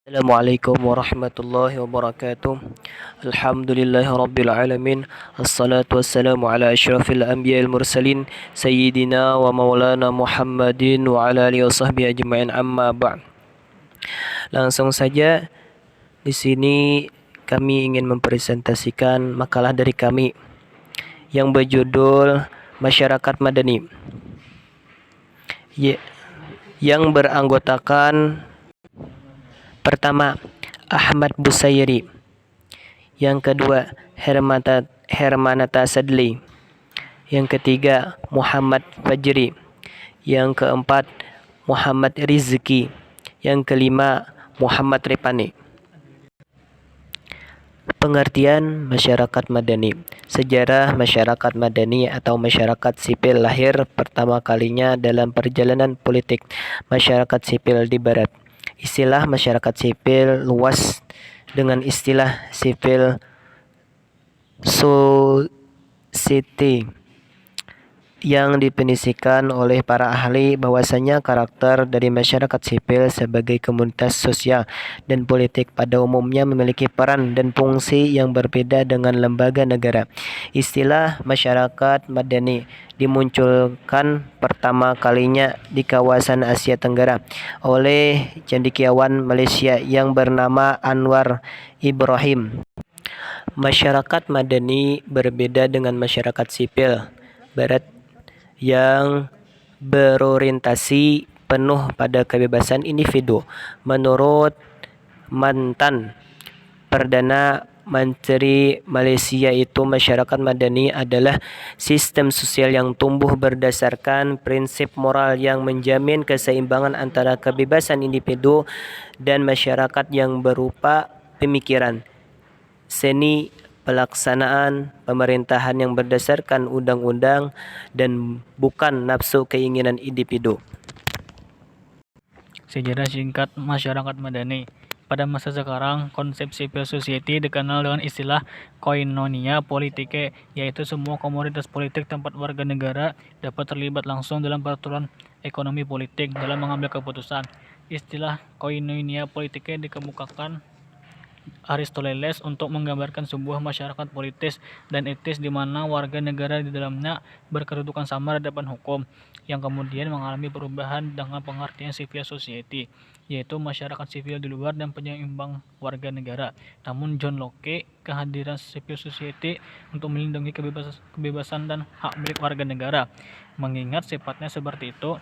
Assalamualaikum warahmatullahi wabarakatuh. Alhamdulillahirabbil alamin. Assalatu wassalamu ala asyrafil anbiya'il mursalin sayyidina wa maulana Muhammadin wa ala alihi wasahbihi ajma'in, amma ba'd. Langsung saja di sini kami ingin mempresentasikan makalah dari kami yang berjudul Masyarakat Madani, yang beranggotakan pertama, Ahmad Busairi. Yang kedua, Hermanata Sadli. Yang ketiga, Muhammad Fajri. Yang keempat, Muhammad Rizki. Yang kelima, Muhammad Repani. Pengertian masyarakat madani. Sejarah masyarakat madani atau masyarakat sipil lahir pertama kalinya dalam perjalanan politik masyarakat sipil di Barat. Istilah masyarakat sipil luas dengan istilah civil society yang definisikan oleh para ahli bahwasanya karakter dari masyarakat sipil sebagai komunitas sosial dan politik pada umumnya memiliki peran dan fungsi yang berbeda dengan lembaga negara. Istilah masyarakat madani dimunculkan pertama kalinya di kawasan Asia Tenggara oleh cendekiawan Malaysia yang bernama Anwar Ibrahim. Masyarakat madani berbeda dengan masyarakat sipil Barat yang berorientasi penuh pada kebebasan individu. Menurut mantan Perdana Menteri Malaysia itu, masyarakat madani adalah sistem sosial yang tumbuh berdasarkan prinsip moral yang menjamin keseimbangan antara kebebasan individu dan masyarakat yang berupa pemikiran, seni, pelaksanaan pemerintahan yang berdasarkan undang-undang dan bukan nafsu keinginan individu. Sejarah singkat masyarakat madani. Pada masa sekarang, konsep civil society dikenal dengan istilah koinonia politike, yaitu semua komunitas politik tempat warga negara dapat terlibat langsung dalam peraturan ekonomi politik dalam mengambil keputusan. Istilah koinonia politike dikemukakan Aristoteles untuk menggambarkan sebuah masyarakat politis dan etis di mana warga negara di dalamnya berkedudukan sama di hadapan hukum, yang kemudian mengalami perubahan dengan pengertian civil society, yaitu masyarakat sipil di luar dan penyeimbang warga negara. Namun John Locke kehadiran civil society untuk melindungi kebebasan dan hak milik warga negara. Mengingat sifatnya seperti itu,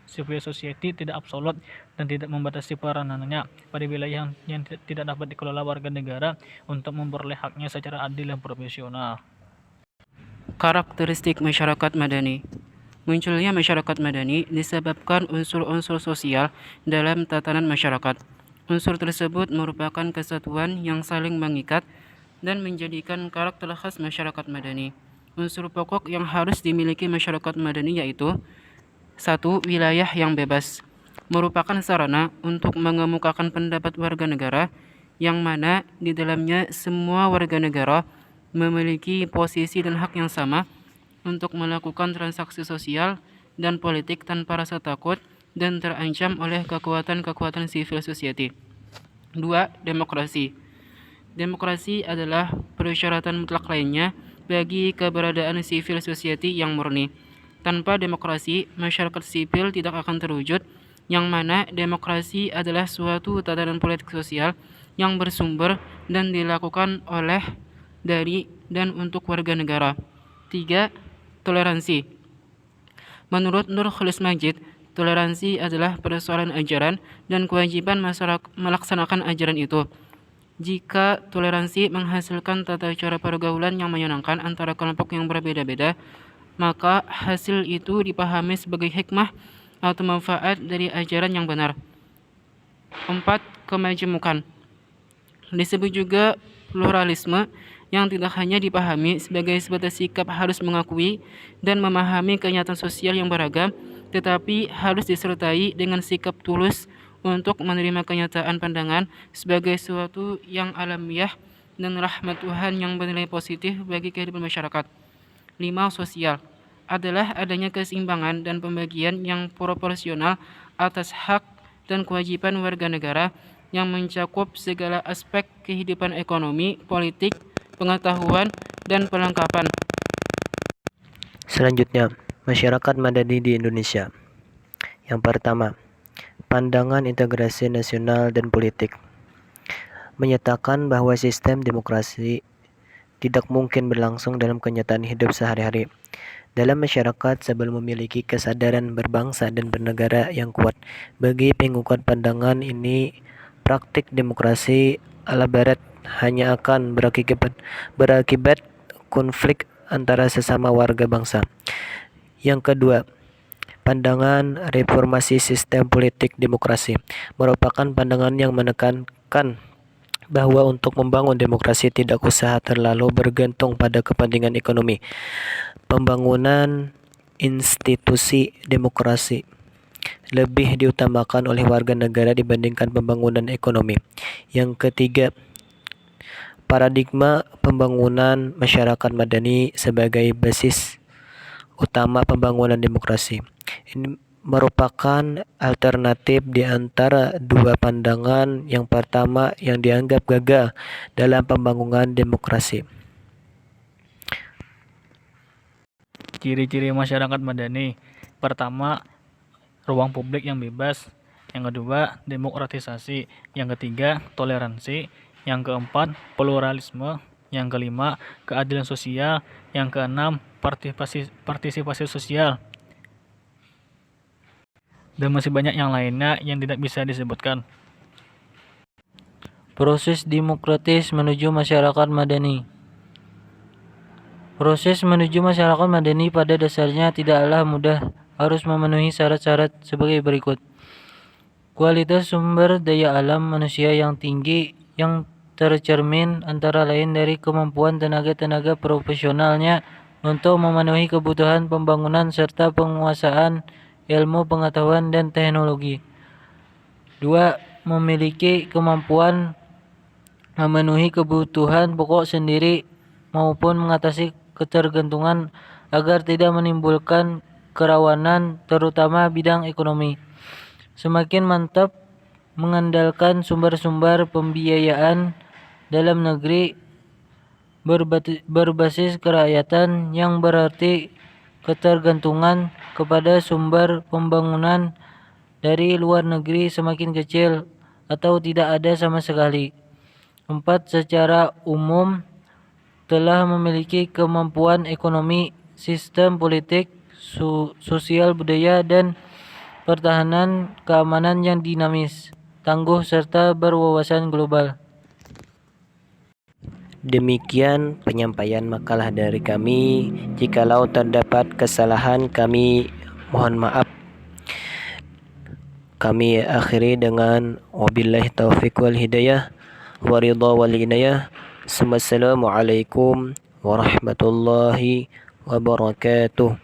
civil society tidak absolut dan tidak membatasi peranannya pada wilayah yang tidak dapat dikelola warga negara untuk memperoleh haknya secara adil dan profesional. Karakteristik masyarakat madani. Munculnya masyarakat madani disebabkan unsur-unsur sosial dalam tatanan masyarakat. Unsur tersebut merupakan kesatuan yang saling mengikat dan menjadikan karakter khas masyarakat madani. Unsur pokok yang harus dimiliki masyarakat madani yaitu: 1. Wilayah yang bebas merupakan sarana untuk mengemukakan pendapat warga negara yang mana di dalamnya semua warga negara memiliki posisi dan hak yang sama untuk melakukan transaksi sosial dan politik tanpa rasa takut dan terancam oleh kekuatan-kekuatan civil society. 2. Demokrasi. Demokrasi adalah persyaratan mutlak lainnya bagi keberadaan civil society yang murni. Tanpa demokrasi, masyarakat sipil tidak akan terwujud, yang mana demokrasi adalah suatu tatanan politik sosial yang bersumber dan dilakukan oleh, dari, dan untuk warga negara. 3. Toleransi. Menurut Nur Khalis Majid, toleransi adalah persoalan ajaran dan kewajiban masyarakat melaksanakan ajaran itu. Jika toleransi menghasilkan tata cara pergaulan yang menyenangkan antara kelompok yang berbeda-beda, maka hasil itu dipahami sebagai hikmah atau manfaat dari ajaran yang benar. 4. Kemajemukan. Disebut juga pluralisme, yang tidak hanya dipahami sebagai sebatas sikap harus mengakui dan memahami kenyataan sosial yang beragam, tetapi harus disertai dengan sikap tulus untuk menerima kenyataan pandangan sebagai sesuatu yang alamiah dan rahmat Tuhan yang bernilai positif bagi kehidupan masyarakat. 5. Sosial adalah adanya keseimbangan dan pembagian yang proporsional atas hak dan kewajiban warga negara yang mencakup segala aspek kehidupan ekonomi, politik, pengetahuan, dan perlengkapan. Selanjutnya, masyarakat madani di Indonesia. Yang pertama, pandangan integrasi nasional dan politik menyatakan bahwa sistem demokrasi tidak mungkin berlangsung dalam kenyataan hidup sehari-hari. Dalam masyarakat sebelum memiliki kesadaran berbangsa dan bernegara yang kuat. Bagi pengikut pandangan ini, praktik demokrasi ala barat hanya akan berakibat konflik antara sesama warga bangsa. Yang kedua, pandangan reformasi sistem politik demokrasi merupakan pandangan yang menekankan bahwa untuk membangun demokrasi tidak usah terlalu bergantung pada kepentingan ekonomi. Pembangunan institusi demokrasi lebih diutamakan oleh warga negara dibandingkan pembangunan ekonomi. Yang ketiga, paradigma pembangunan masyarakat madani sebagai basis utama pembangunan demokrasi. Ini merupakan alternatif di antara dua pandangan yang pertama yang dianggap gagal dalam pembangunan demokrasi. Ciri-ciri masyarakat madani. Pertama, ruang publik yang bebas. Yang kedua, demokratisasi. Yang ketiga, toleransi. Yang keempat, pluralisme. Yang kelima, keadilan sosial. Yang keenam, partisipasi sosial. Dan masih banyak yang lainnya yang tidak bisa disebutkan. Proses demokratis menuju masyarakat madani. Proses menuju masyarakat madani pada dasarnya tidaklah mudah, harus memenuhi syarat-syarat sebagai berikut. Kualitas sumber daya alam manusia yang tinggi yang tercermin antara lain dari kemampuan tenaga-tenaga profesionalnya untuk memenuhi kebutuhan pembangunan serta penguasaan ilmu pengetahuan dan teknologi. 2. Memiliki kemampuan memenuhi kebutuhan pokok sendiri maupun mengatasi ketergantungan agar tidak menimbulkan kerawanan terutama bidang ekonomi. Semakin mantap mengandalkan sumber-sumber pembiayaan dalam negeri berbasis kerakyatan yang berarti ketergantungan kepada sumber pembangunan dari luar negeri semakin kecil atau tidak ada sama sekali. 4. Secara umum telah memiliki kemampuan ekonomi, sistem politik, sosial budaya, dan pertahanan keamanan yang dinamis, tangguh, serta berwawasan global. Demikian penyampaian makalah dari kami. Jikalau terdapat kesalahan, kami mohon maaf. Kami akhiri dengan wabillahi taufiq wal hidayah wa ridha wal inayah. Assalamualaikum warahmatullahi wabarakatuh.